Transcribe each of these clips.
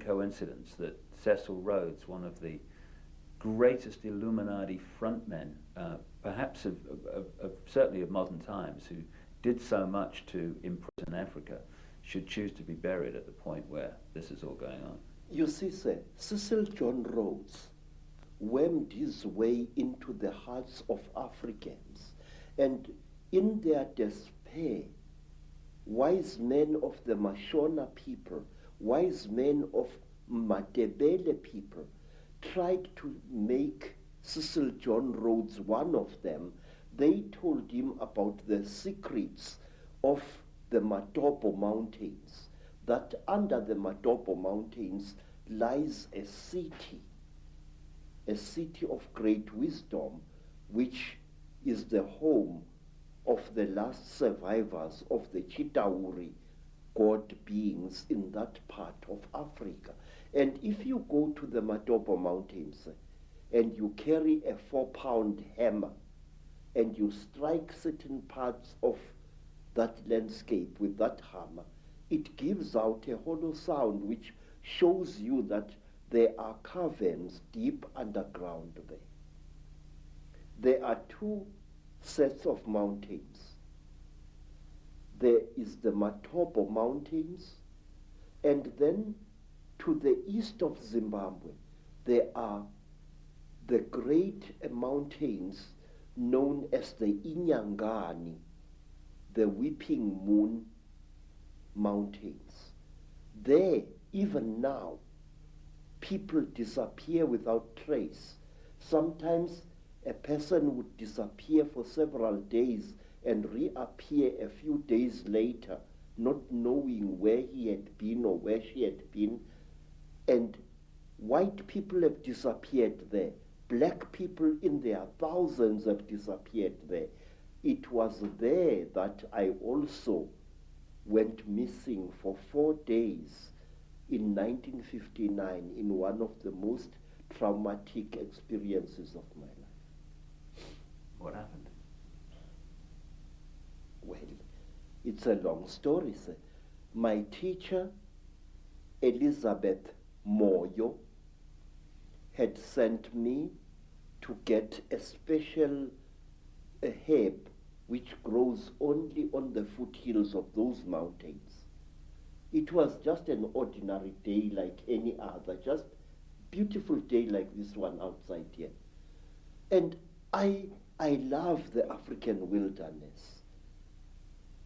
coincidence that Cecil Rhodes, one of the greatest Illuminati frontmen, perhaps certainly of modern times, who did so much to imprison Africa, should choose to be buried at the point where this is all going on? You see, sir, Cecil John Rhodes wormed his way into the hearts of Africans, and in their despair, wise men of the Mashona people, wise men of Matebele people, tried to make Cecil John Rhodes one of them. They told him about the secrets of the Matopo Mountains, that under the Matopo Mountains lies a city of great wisdom, which is the home of the last survivors of the Chitauri god beings in that part of Africa. And if you go to the Matopo Mountains and you carry a 4-pound hammer and you strike certain parts of that landscape with that hammer, it gives out a hollow sound which shows you that there are caverns deep underground there. There are two sets of mountains. There is the Matopo Mountains, and then to the east of Zimbabwe, there are the great mountains known as the Inyangani, the Weeping Moon Mountains. There, even now, people disappear without trace. Sometimes a person would disappear for several days and reappear a few days later, not knowing where he had been or where she had been. And white people have disappeared there. Black people in their thousands have disappeared there. It was there that I also went missing for 4 days in 1959 in one of the most traumatic experiences of my life. What happened? Well, it's a long story, sir. My teacher, Elizabeth Moyo, had sent me to get a special herb which grows only on the foothills of those mountains. It was just an ordinary day like any other, just beautiful day like this one outside here. And I love the African wilderness.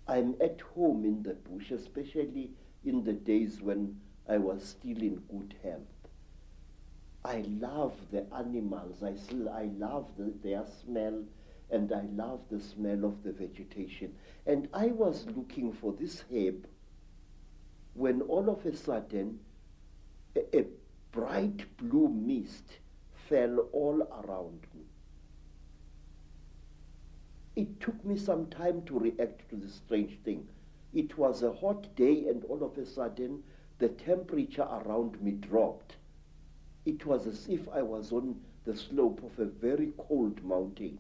I'm at home in the bush, especially in the days when I was still in good health. I love the animals. I love their smell, and I love the smell of the vegetation. And I was looking for this herb when all of a sudden a bright blue mist fell all around me. It took me some time to react to this strange thing. It was a hot day, and all of a sudden the temperature around me dropped. It was as if I was on the slope of a very cold mountain,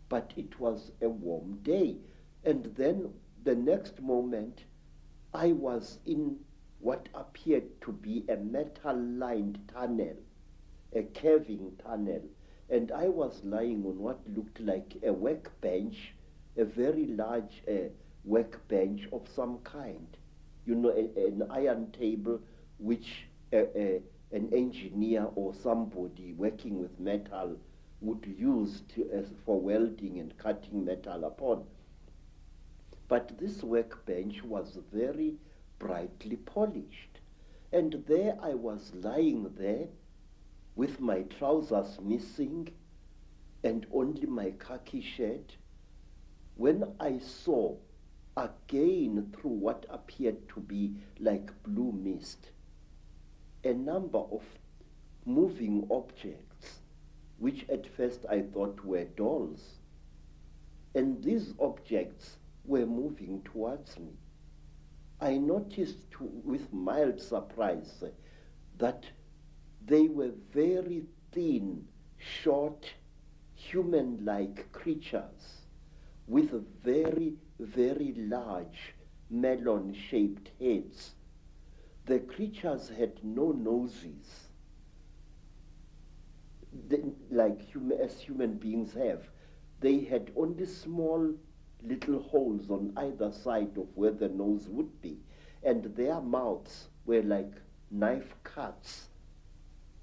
but it was a warm day. And then the next moment, I was in what appeared to be a metal-lined tunnel, a caving tunnel, and I was lying on what looked like a workbench, a very large workbench of some kind. You know, an iron table which an engineer or somebody working with metal would use for welding and cutting metal upon. But this workbench was very brightly polished. And there I was lying there with my trousers missing and only my khaki shirt, when I saw again through what appeared to be like blue mist a number of moving objects, which at first I thought were dolls. And these objects were moving towards me. I noticed with mild surprise that they were very thin, short, human-like creatures with very, very large melon-shaped heads, the creatures had no noses, as human beings have. They had only small little holes on either side of where the nose would be, and their mouths were like knife cuts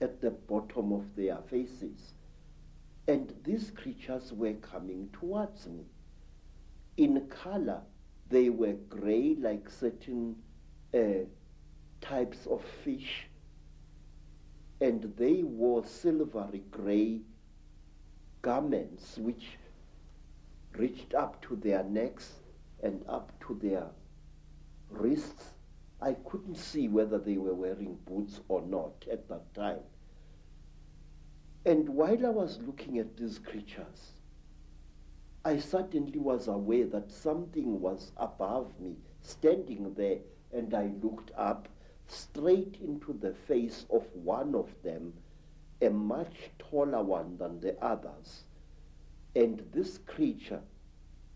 at the bottom of their faces. And these creatures were coming towards me. In color, they were gray like certain types of fish, and they wore silvery gray garments which reached up to their necks and up to their wrists. I couldn't see whether they were wearing boots or not at that time. And while I was looking at these creatures, I suddenly was aware that something was above me, standing there, and I looked up straight into the face of one of them, a much taller one than the others. And this creature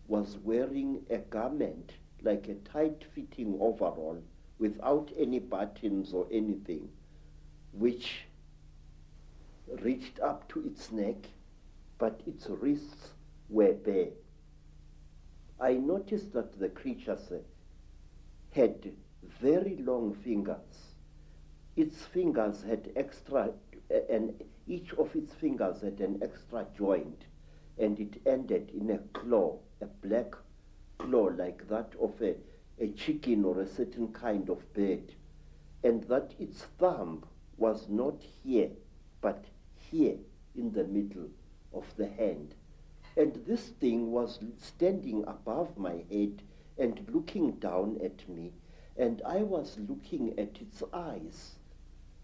was wearing a garment like a tight-fitting overall without any buttons or anything, which reached up to its neck, but its wrists were bare. I noticed that the creatures had very long fingers. Its fingers had and each of its fingers had an extra joint, and it ended in a claw, a black claw like that of a chicken or a certain kind of bird, and that its thumb was not here, but here in the middle of the hand. And this thing was standing above my head and looking down at me, and I was looking at its eyes,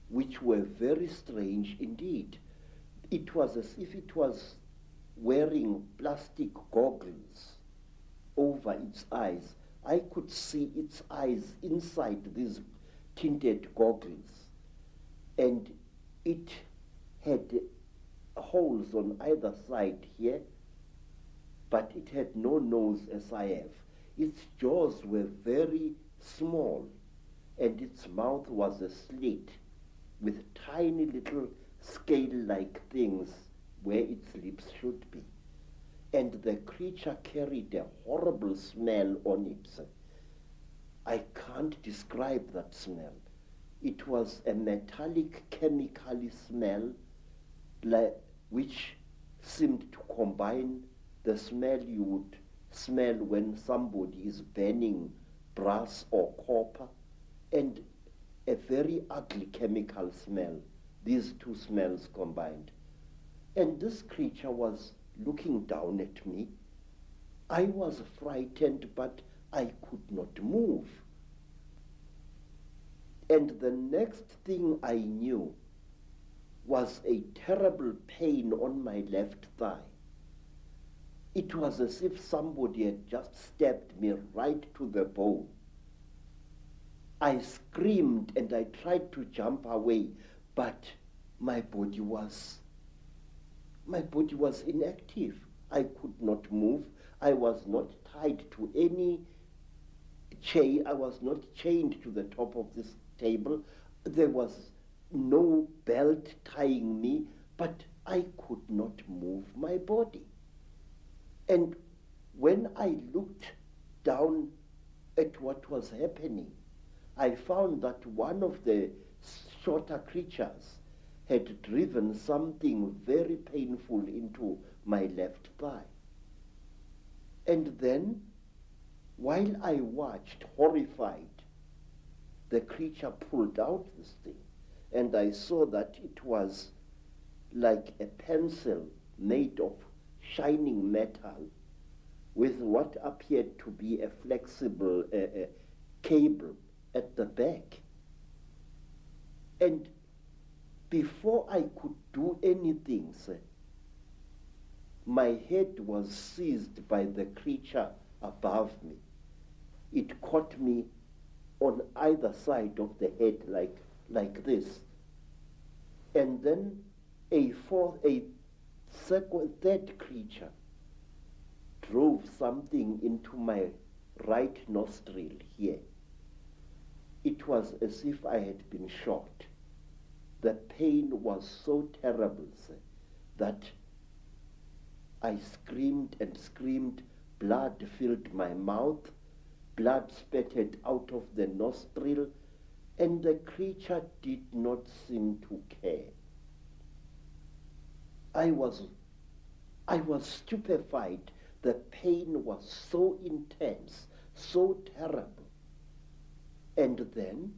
which were very strange indeed. It was as if it was wearing plastic goggles over its eyes. I could see its eyes inside these tinted goggles, and it had holes on either side here, but it had no nose as I have. Its jaws were very small, and its mouth was a slit with tiny little scale-like things where its lips should be. And the creature carried a horrible smell on it. I can't describe that smell. It was a metallic, chemically smell, which seemed to combine the smell you would smell when somebody is burning brass or copper, and a very ugly chemical smell, these two smells combined. And this creature was looking down at me. I was frightened, but I could not move. And the next thing I knew was a terrible pain on my left thigh. It was as if somebody had just stabbed me right to the bone. I screamed and I tried to jump away, but my body was inactive. I could not move. I was not tied to any chain. I was not chained to the top of this table. There was no belt tying me, but I could not move my body. And when I looked down at what was happening, I found that one of the shorter creatures had driven something very painful into my left thigh. And then, while I watched, horrified, the creature pulled out this thing, and I saw that it was like a pencil made of shining metal with what appeared to be a flexible cable at the back. And before I could do anything, sir, my head was seized by the creature above me. It caught me on either side of the head like this. And then a third creature drove something into my right nostril here. it was as if I had been shot. The pain was so terrible, sir, that I screamed and screamed. Blood filled my mouth, blood spattered out of the nostril, and the creature did not seem to care. I was stupefied. The pain was so intense, so terrible. And then,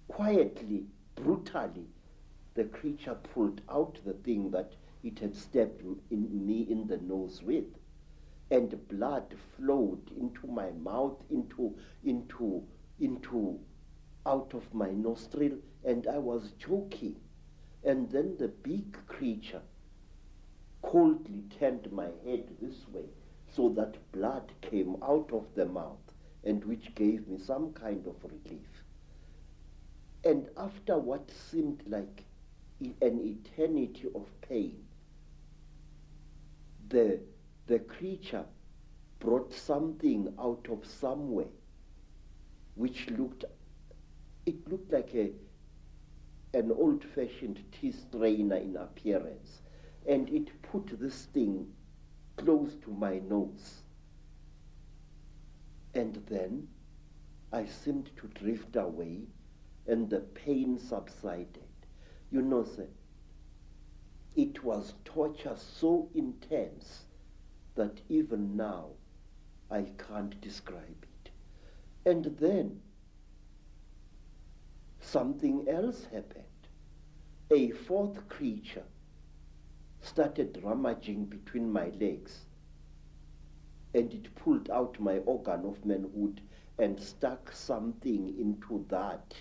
quietly, brutally, the creature pulled out the thing that it had stabbed me in the nose with, and blood flowed into my mouth, out of my nostril, and I was choking. And then the big creature coldly turned my head this way, so that blood came out of the mouth, and which gave me some kind of relief. And after what seemed like an eternity of pain, the creature brought something out of somewhere, which looked like an old-fashioned tea strainer in appearance, and it put this thing close to my nose. And then I seemed to drift away, and the pain subsided. You know, sir, it was torture so intense that even now I can't describe it. And then something else happened. A fourth creature started rummaging between my legs, and it pulled out my organ of manhood and stuck something into that.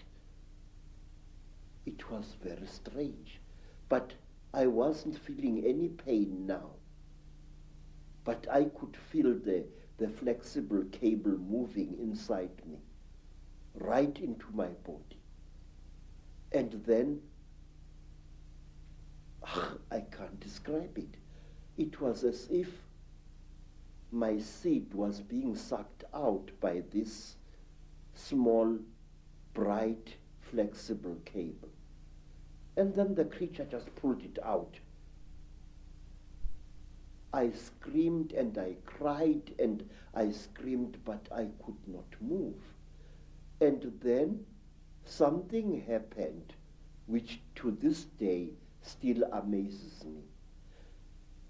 It was very strange, but I wasn't feeling any pain now. But I could feel the flexible cable moving inside me, right into my body. And then, I can't describe it. It was as if my seed was being sucked out by this small, bright, flexible cable. And then the creature just pulled it out. I screamed and I cried and I screamed, but I could not move. And then something happened which to this day still amazes me.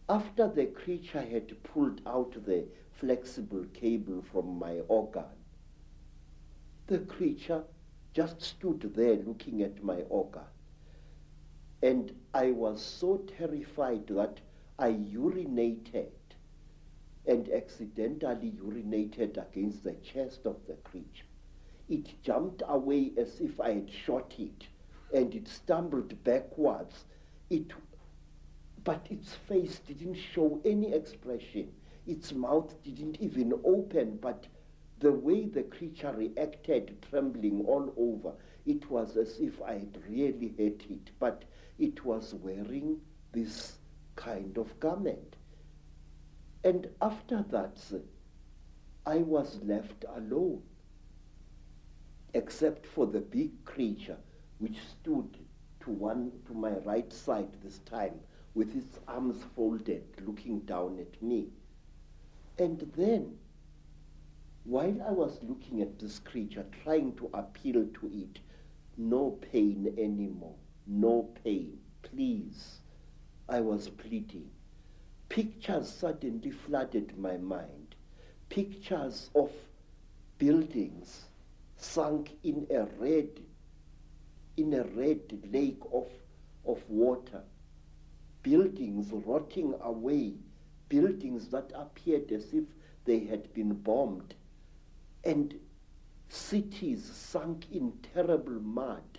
After the creature had pulled out the flexible cable from my organ, the creature just stood there looking at my organ. And I was so terrified that I urinated, and accidentally urinated against the chest of the creature. It jumped away as if I had shot it, and it stumbled backwards. But its face didn't show any expression. Its mouth didn't even open, but the way the creature reacted, trembling all over, it was as if I had really hit it, but it was wearing this kind of garment. And after that, I was left alone, except for the big creature, which stood to my right side this time, with its arms folded, looking down at me. And then, while I was looking at this creature, trying to appeal to it, no pain anymore, no pain, please, I was pleading. Pictures suddenly flooded my mind. Pictures of buildings sunk in a red lake of water. Buildings rotting away. Buildings that appeared as if they had been bombed. And cities sunk in terrible mud.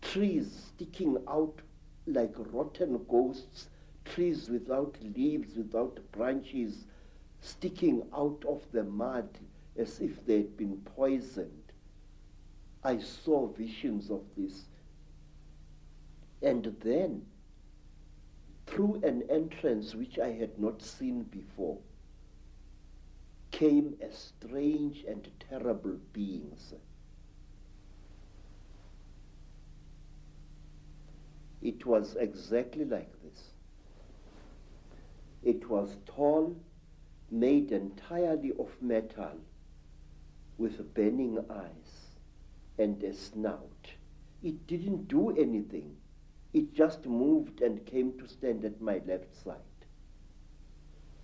Trees sticking out like rotten ghosts, trees without leaves, without branches, sticking out of the mud as if they had been poisoned. I saw visions of this. And then, through an entrance which I had not seen before, came a strange and terrible being. It was exactly like this. It was tall, made entirely of metal, with burning eyes and a snout. It didn't do anything. It just moved and came to stand at my left side.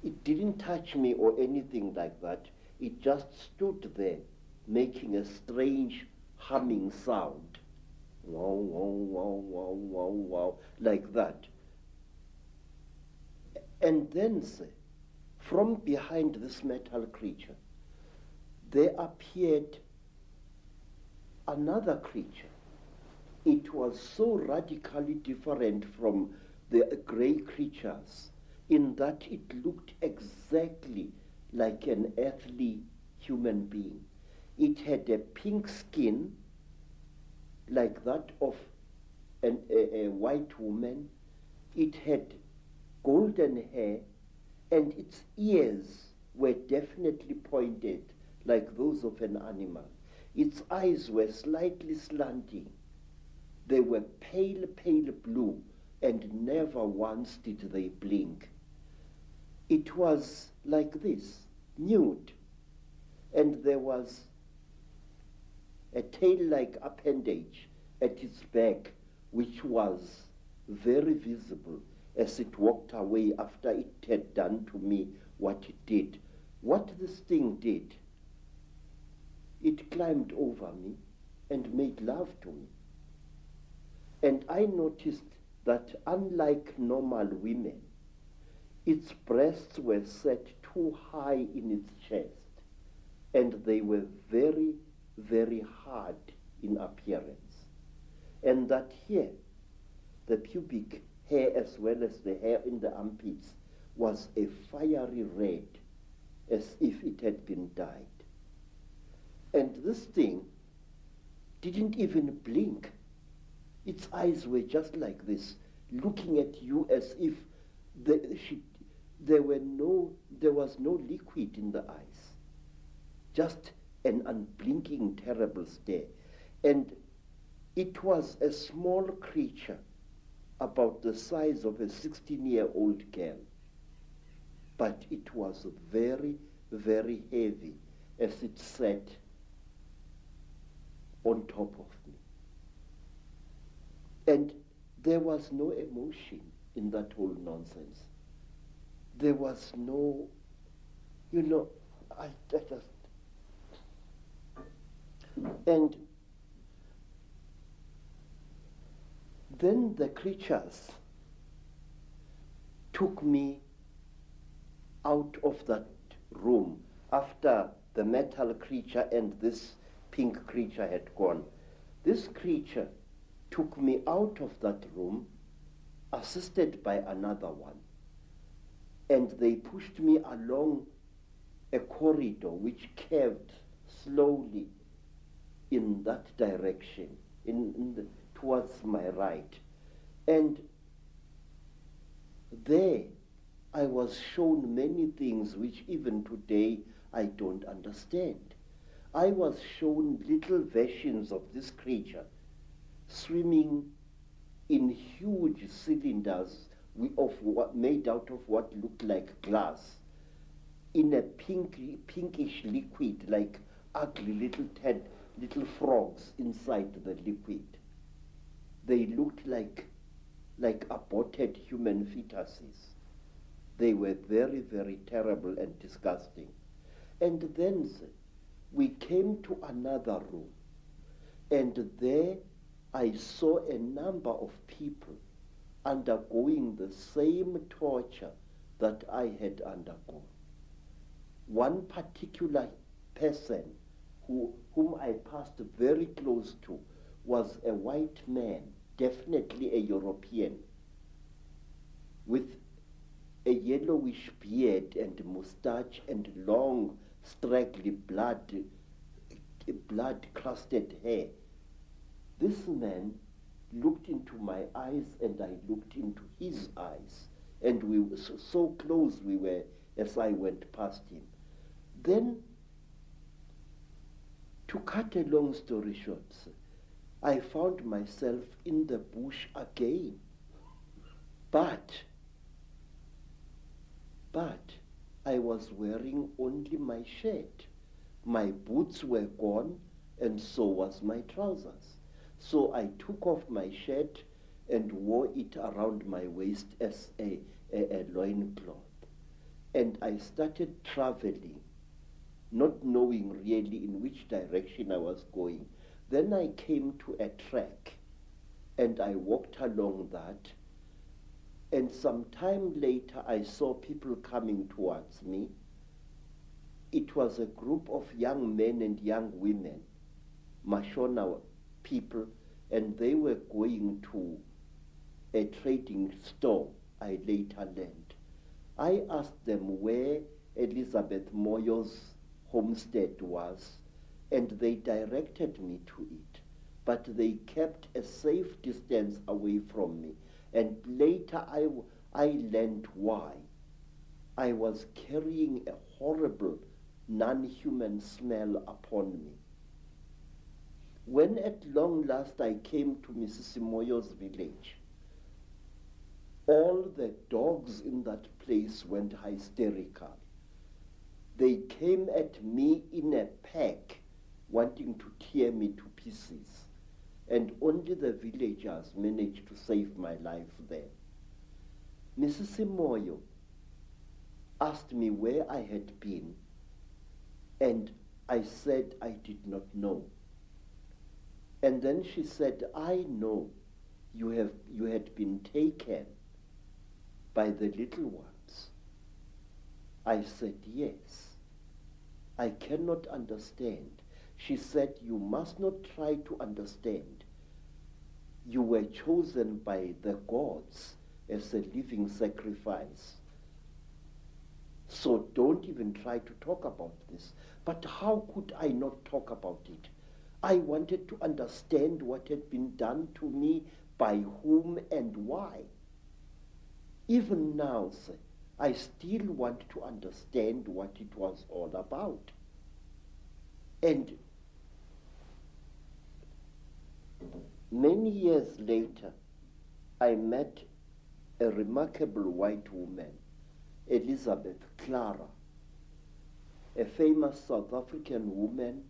It didn't touch me or anything like that. It just stood there, making a strange humming sound. Wow, wow, wow, wow, wow, wow, like that. And then, from behind this metal creature, there appeared another creature. It was so radically different from the grey creatures in that it looked exactly like an earthly human being. It had a pink skin like that of a white woman. It had golden hair, and its ears were definitely pointed like those of an animal. Its eyes were slightly slanting. They were pale, pale blue, and never once did they blink. It was like this, nude, and there was a tail-like appendage at its back, which was very visible as it walked away after it had done to me what it did. What this thing did, it climbed over me and made love to me. And I noticed that unlike normal women, its breasts were set too high in its chest, and they were very, very hard in appearance. And that here, the pubic hair as well as the hair in the armpits was a fiery red, as if it had been dyed. And this thing didn't even blink. Its eyes were just like this, looking at you as if there was no liquid in the eyes, just an unblinking, terrible stare. And it was a small creature, about the size of a 16-year-old girl, but it was very, very heavy as it sat on top of me. And there was no emotion in that whole nonsense. There was no, I just... And then the creatures took me out of that room after the metal creature and this pink creature had gone. This creature took me out of that room, assisted by another one, and they pushed me along a corridor which curved slowly in that direction, towards my right. And there I was shown many things which even today I don't understand. I was shown little versions of this creature swimming in huge cylinders made out of what looked like glass, in a pinkish liquid, like ugly little frogs inside the liquid. They looked like aborted human fetuses. They were very, very terrible and disgusting. And then we came to another room, and there I saw a number of people undergoing the same torture that I had undergone. One particular person whom I passed very close to was a white man, definitely a European, with a yellowish beard and moustache and long, straggly blood-crusted hair. This man looked into my eyes and I looked into his eyes, and we were so close we were as I went past him. Then, to cut a long story short, I found myself in the bush again, But I was wearing only my shirt. My boots were gone, and so was my trousers. So I took off my shirt and wore it around my waist as a loincloth. And I started traveling, not knowing really in which direction I was going. Then I came to a track, and I walked along that. And some time later, I saw people coming towards me. It was a group of young men and young women, Mashona people, and they were going to a trading store I later learned. I asked them where Elizabeth Moyo's homestead was, and they directed me to it. But they kept a safe distance away from me. And later I learned why. I was carrying a horrible non-human smell upon me. When at long last I came to Mrs. Moyo's village, all the dogs in that place went hysterical. They came at me in a pack, wanting to tear me to pieces. And only the villagers managed to save my life there. Mrs. Moyo asked me where I had been, and I said I did not know. And then she said, I know you had been taken by the little ones. I said, yes. I cannot understand. She said, you must not try to understand. You were chosen by the gods as a living sacrifice. So don't even try to talk about this. But how could I not talk about it? I wanted to understand what had been done to me, by whom and why. Even now, sir, I still want to understand what it was all about. And many years later, I met a remarkable white woman, Elizabeth Clara, a famous South African woman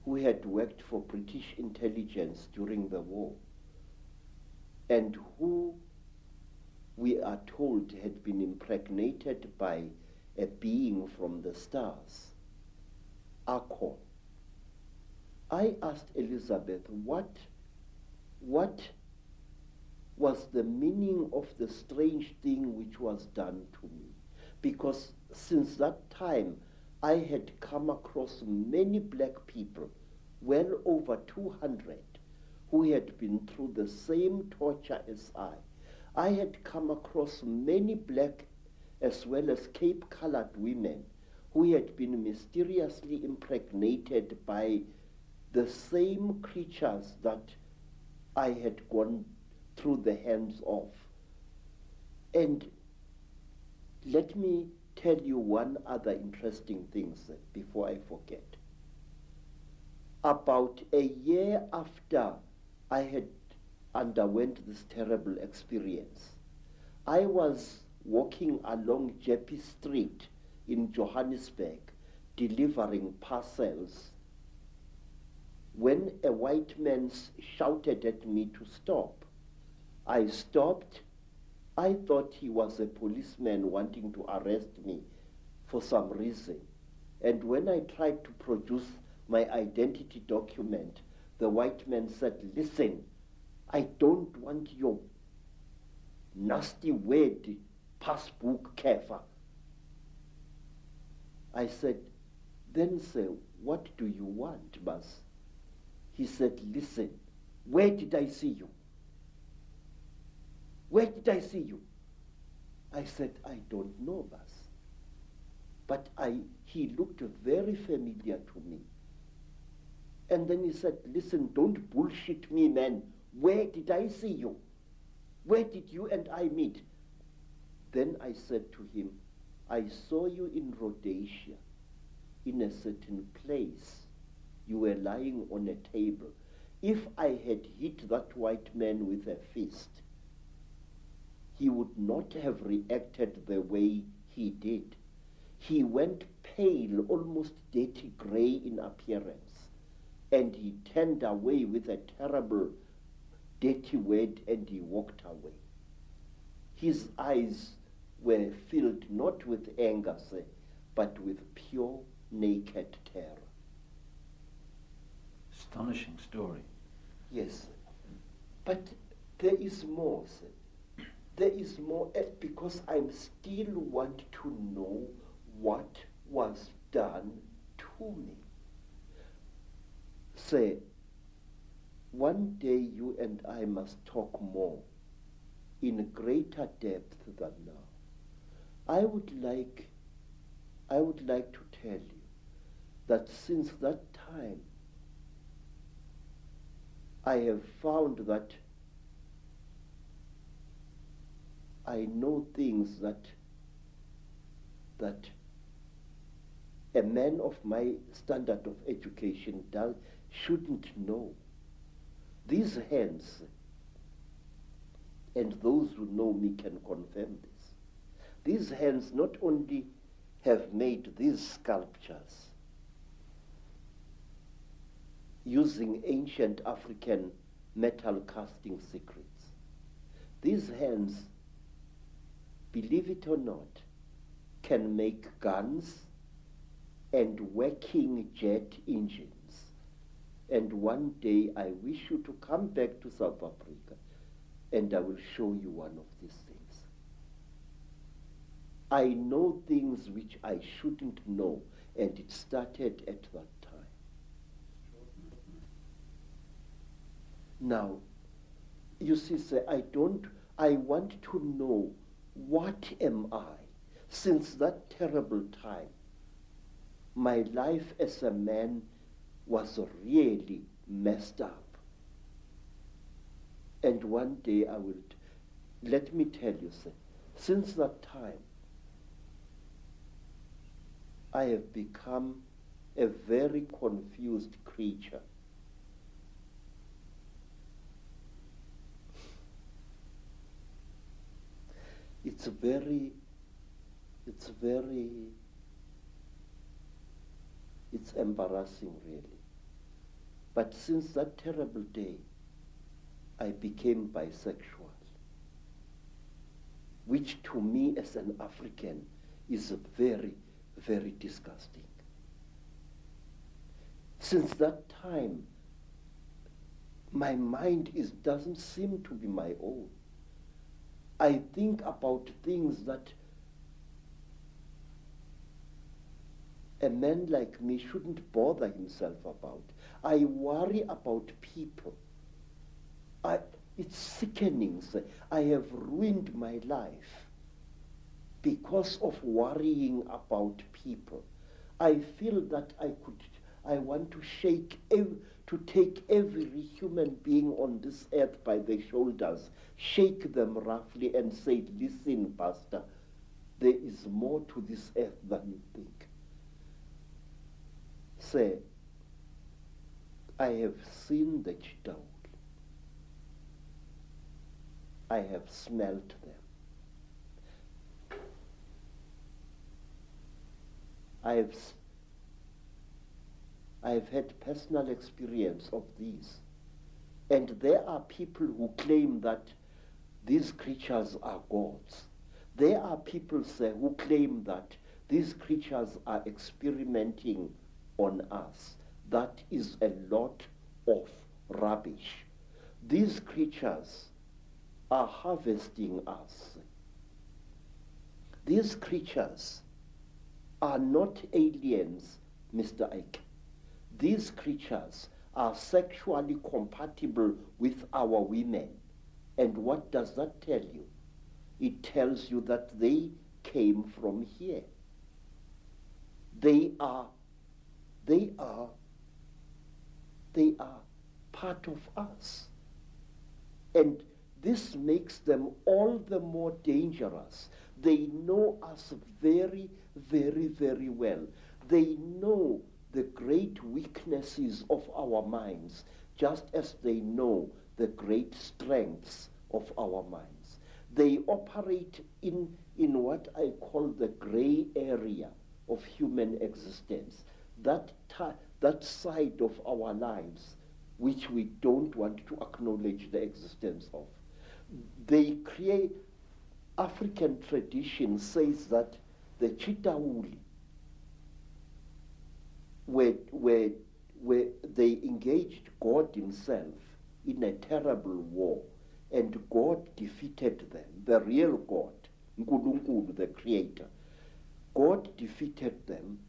who had worked for British intelligence during the war, and who, we are told, had been impregnated by a being from the stars, Akon. I asked Elizabeth what was the meaning of the strange thing which was done to me, because since that time I had come across many black people, well over 200, who had been through the same torture as I. I had come across many black as well as Cape-colored women who had been mysteriously impregnated by the same creatures that I had gone through the hands of. And let me tell you one other interesting thing, sir, before I forget. About a year after I had underwent this terrible experience, I was walking along Jeppe Street in Johannesburg, delivering parcels, when a white man shouted at me to stop. I stopped. I thought he was a policeman wanting to arrest me for some reason. And when I tried to produce my identity document, the white man said, listen, I don't want your nasty word, passbook, Kefa. I said, then sir, what do you want, Bas? He said, listen, where did I see you? Where did I see you? I said, I don't know, Bas. But he looked very familiar to me. And then he said, listen, don't bullshit me, man. Where did I see you? Where did you and I meet? Then I said to him, I saw you in Rhodesia, in a certain place. You were lying on a table. If I had hit that white man with a fist, he would not have reacted the way he did. He went pale, almost dirty grey in appearance, and he turned away with a terrible, dirty word, and he walked away. His eyes were filled not with anger, sir, but with pure, naked terror. Astonishing story. Yes, sir. But there is more, sir. There is more, because I still want to know what was done to me. Sir, one day you and I must talk more, in greater depth than now. I would like to tell you that since that time, I have found that I know things that a man of my standard of education shouldn't know. These hands, and those who know me can confirm this, these hands not only have made these sculptures using ancient African metal casting secrets. These hands, believe it or not, can make guns and working jet engines. And one day I wish you to come back to South Africa and I will show you one of these things. I know things which I shouldn't know, and it started at that time. Now, you see, sir, I want to know, what am I? Since that terrible time, my life as a man was really messed up. And one day let me tell you, sir, since that time, I have become a very confused creature. It's embarrassing, really. But since that terrible day, I became bisexual, which to me as an African is very, very disgusting. Since that time, my mind doesn't seem to be my own. I think about things that a man like me shouldn't bother himself about. I worry about people. It's sickening. I have ruined my life because of worrying about people. I feel that I want to take every human being on this earth by the shoulders, shake them roughly and say, listen, Pastor, there is more to this earth than you think. Say, I have seen the Chitauri. I have smelt them. I have had personal experience of these. And there are people who claim that these creatures are gods. There are people, sir, who claim that these creatures are experimenting on us. That is a lot of rubbish. These creatures are harvesting us. These creatures are not aliens, Mr. Ike. These creatures are sexually compatible with our women. And what does that tell you? It tells you that they came from here. They are part of us. And this makes them all the more dangerous. They know us very, very, very well. They know the great weaknesses of our minds, just as they know the great strengths of our minds. They operate in what I call the gray area of human existence, that side of our lives which we don't want to acknowledge the existence of. They create, African tradition says that the Chitauri, where they engaged God himself in a terrible war, and God defeated them, the real God, Nkulunkulu, the creator. God defeated them,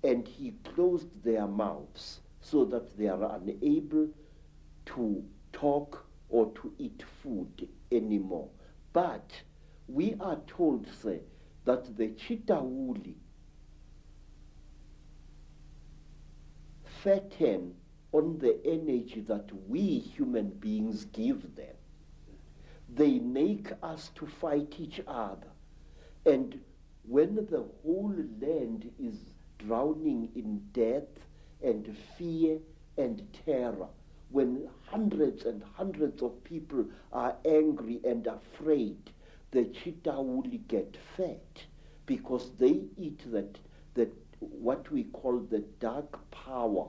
and he closed their mouths so that they are unable to talk or to eat food anymore. But we are told, say, that the Chitauri fatten on the energy that we human beings give them. They make us to fight each other. And when the whole land is drowning in death and fear and terror, when hundreds and hundreds of people are angry and afraid, the Chitauri get fat because they eat that what we call the dark power,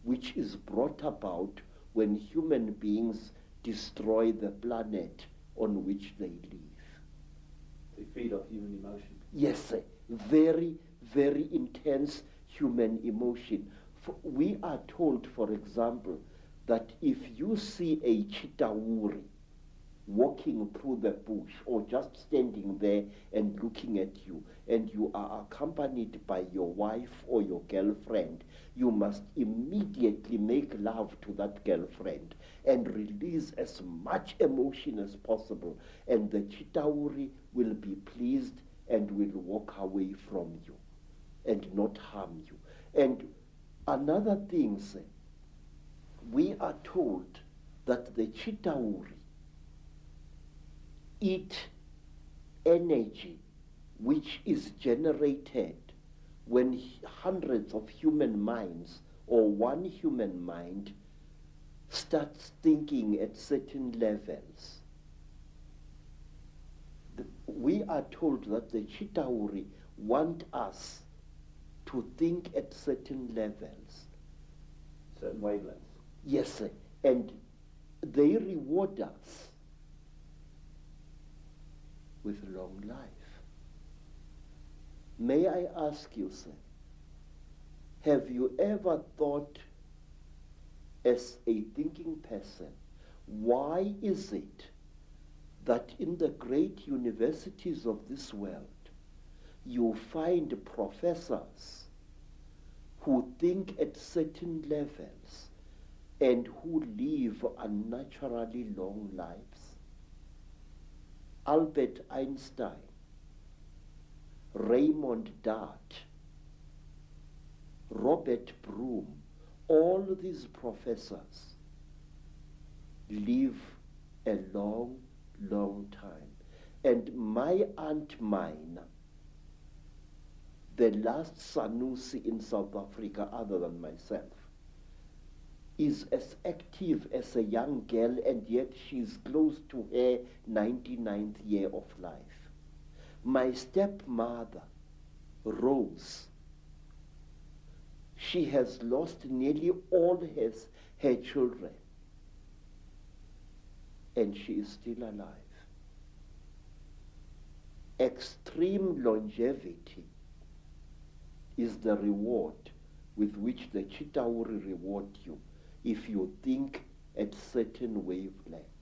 which is brought about when human beings destroy the planet on which they live. They feed off human emotion. Yes, very, very intense human emotion. We are told, for example, that if you see a Chitauri walking through the bush or just standing there and looking at you, and you are accompanied by your wife or your girlfriend, you must immediately make love to that girlfriend and release as much emotion as possible, and the Chitauri will be pleased and will walk away from you and not harm you. And another thing, we are told that the Chitauri eat energy which is generated when hundreds of human minds or one human mind starts thinking at certain levels. We are told that the Chitauri want us to think at certain levels. Certain wavelengths. Yes, and they reward us with long life. May I ask you, sir, have you ever thought as a thinking person, why is it that in the great universities of this world you find professors who think at certain levels and who live unnaturally long lives? Albert Einstein, Raymond Dart, Robert Broom, all these professors live a long, long time. And my Aunt Mina, the last Sanusi in South Africa other than myself, is as active as a young girl, and yet she's close to her 99th year of life. My stepmother, Rose, she has lost nearly all her children, and she is still alive. Extreme longevity is the reward with which the Chitauri reward you if you think at certain wavelengths.